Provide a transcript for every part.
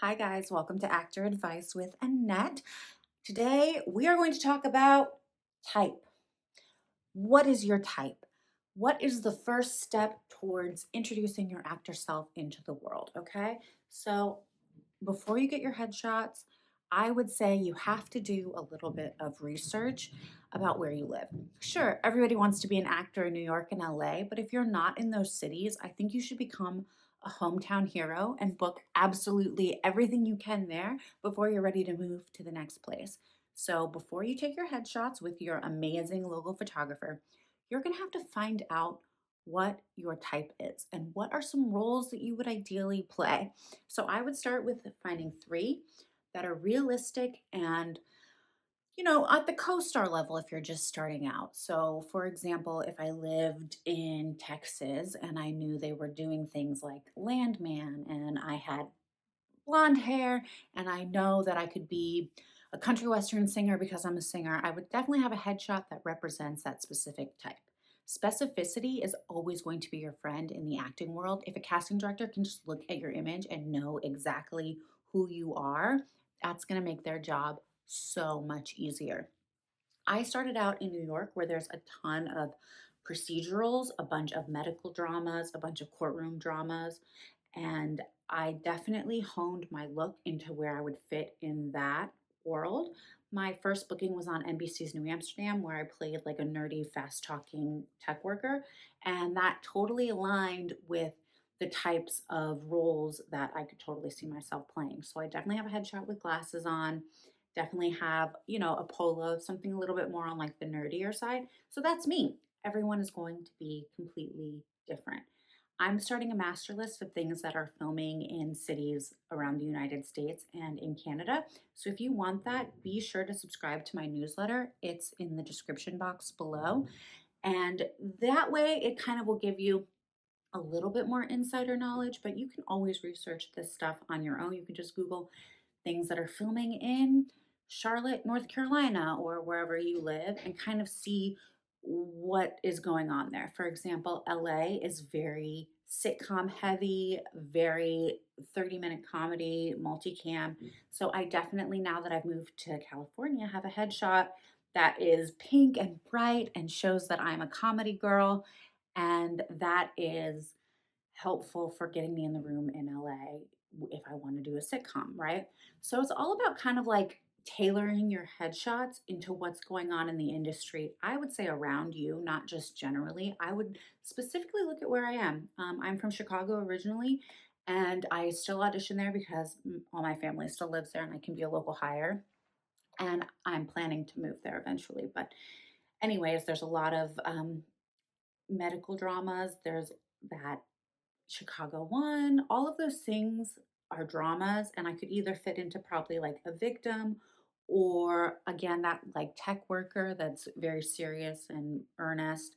Hi guys, welcome to Actor Advice with Annette. Today we are going to talk about type. What is your type? What is the first step towards introducing your actor self into the world? Okay, so before you get your headshots, I would say you have to do a little bit of research about where you live. Sure, everybody wants to be an actor in New York and LA, but if you're not in those cities, I think you should become a hometown hero and book absolutely everything you can there before you're ready to move to the next place. So, before you take your headshots with your amazing local photographer, you're gonna have to find out what your type is and what are some roles that you would ideally play. So I would start with finding three that are realistic and, at the co-star level if you're just starting out. So, for example, if I lived in Texas and I knew they were doing things like Landman and I had blonde hair and I know that I could be a country western singer because I'm a singer, I would definitely have a headshot that represents that specific type. Specificity is always going to be your friend in the acting world. If a casting director can just look at your image and know exactly who you are, that's going to make their job so much easier. I started out in New York where there's a ton of procedurals, a bunch of medical dramas, a bunch of courtroom dramas, and I definitely honed my look into where I would fit in that world. My first booking was on NBC's New Amsterdam, where I played like a nerdy, fast talking tech worker. And that totally aligned with the types of roles that I could totally see myself playing. So I definitely have a headshot with glasses on, definitely have, a polo, something a little bit more on like the nerdier side. So that's me. Everyone is going to be completely different. I'm starting a master list of things that are filming in cities around the United States and in Canada. So if you want that, be sure to subscribe to my newsletter. It's in the description box below. And that way, it kind of will give you a little bit more insider knowledge, but you can always research this stuff on your own. You can just Google things that are filming in Charlotte, North Carolina, or wherever you live and kind of see what is going on there. For example, LA is very sitcom heavy, very 30-minute comedy, multicam. So I definitely, now that I've moved to California, have a headshot that is pink and bright and shows that I'm a comedy girl. And that is helpful for getting me in the room in LA if I want to do a sitcom, right? So it's all about kind of like tailoring your headshots into what's going on in the industry. I would say around you, not just generally. I would specifically look at where I am. I'm from Chicago originally, and I still audition there because all my family still lives there and I can be a local hire. And I'm planning to move there eventually. But, anyways, there's a lot of medical dramas. There's that Chicago One, all of those things are dramas, and I could either fit into probably like a victim or again that like tech worker that's very serious and earnest.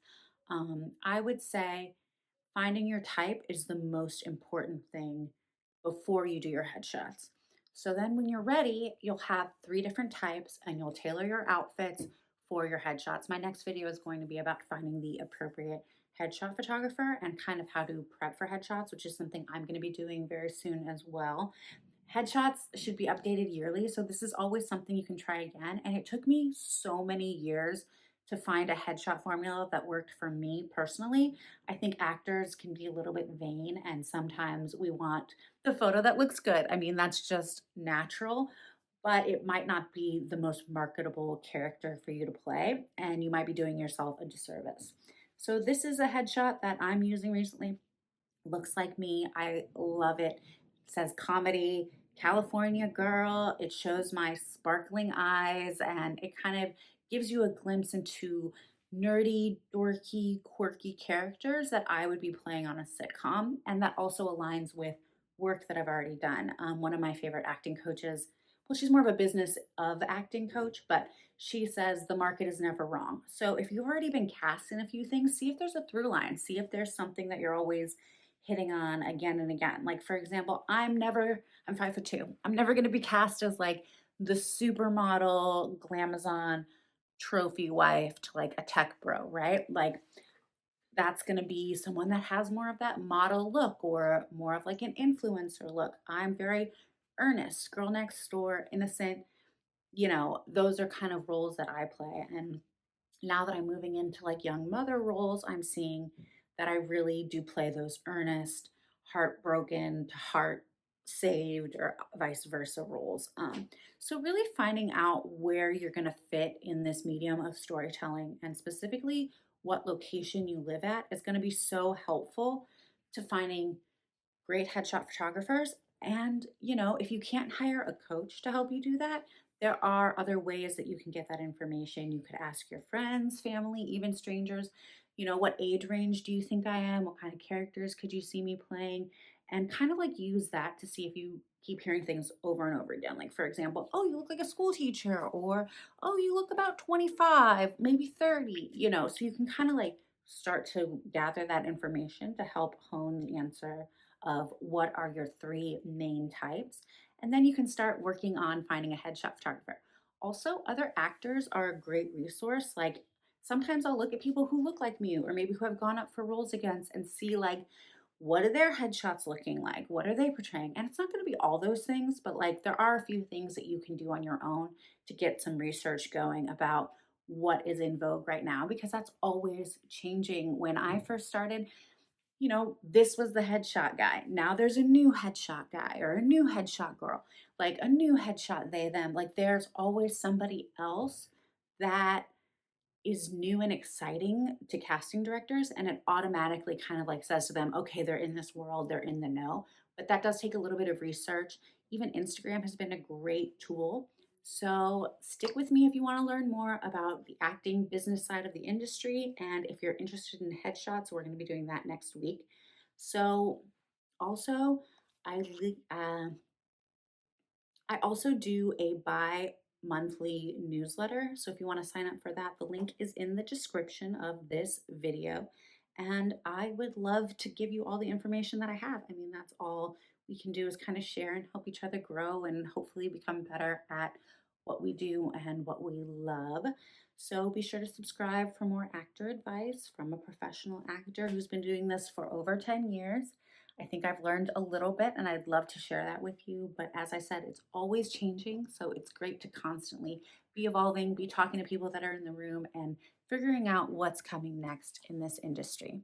I would say finding your type is the most important thing before you do your headshots. So then when you're ready, you'll have three different types and you'll tailor your outfits for your headshots. My next video is going to be about finding the appropriate headshot photographer and kind of how to prep for headshots, which is something I'm going to be doing very soon as well. Headshots should be updated yearly, so this is always something you can try again. And it took me so many years to find a headshot formula that worked for me personally. I think actors can be a little bit vain, and sometimes we want the photo that looks good. I mean, that's just natural, but it might not be the most marketable character for you to play, and you might be doing yourself a disservice. So, this is a headshot that I'm using recently. Looks like me. I love it. It says comedy, California girl. It shows my sparkling eyes and it kind of gives you a glimpse into nerdy, dorky, quirky characters that I would be playing on a sitcom. And that also aligns with work that I've already done. One of my favorite acting coaches, well, she's more of a business of acting coach, but she says the market is never wrong. So if you've already been cast in a few things, see if there's a through line, see if there's something that you're always hitting on again and again. Like for example, I'm 5'2". I'm never gonna be cast as like the supermodel glamazon trophy wife to like a tech bro, right? Like that's gonna be someone that has more of that model look or more of like an influencer look. I'm very earnest, girl next door, innocent, those are kind of roles that I play. And now that I'm moving into like young mother roles, I'm seeing that I really do play those earnest, heartbroken to heart saved or vice versa roles. So really finding out where you're going to fit in this medium of storytelling and specifically what location you live at is going to be so helpful to finding great headshot photographers. And, if you can't hire a coach to help you do that, there are other ways that you can get that information. You could ask your friends, family, even strangers, what age range do you think I am? What kind of characters could you see me playing? And kind of like use that to see if you keep hearing things over and over again. Like, for example, oh, you look like a school teacher, or oh, you look about 25, maybe 30, so you can kind of like start to gather that information to help hone the answer of what are your three main types. And then you can start working on finding a headshot photographer. Also, other actors are a great resource. Like sometimes I'll look at people who look like me or maybe who have gone up for roles against and see like what are their headshots looking like? What are they portraying? And it's not going to be all those things, but like there are a few things that you can do on your own to get some research going about what is in vogue right now because that's always changing. When I first started, this was the headshot guy. Now there's a new headshot guy or a new headshot girl, like a new headshot they, them. Like there's always somebody else that is new and exciting to casting directors. And it automatically kind of like says to them, okay, they're in this world, they're in the know. But that does take a little bit of research. Even Instagram has been a great tool. So stick with me if you want to learn more about the acting business side of the industry. And if you're interested in headshots, we're going to be doing that next week. So also, I I also do a bi-monthly newsletter. So if you want to sign up for that, the link is in the description of this video. And I would love to give you all the information that I have. I mean, that's all we can do is kind of share and help each other grow and hopefully become better at what we do and what we love. So be sure to subscribe for more actor advice from a professional actor who's been doing this for over 10 years. I think I've learned a little bit and I'd love to share that with you. But as I said, it's always changing. So it's great to constantly be evolving, be talking to people that are in the room and figuring out what's coming next in this industry.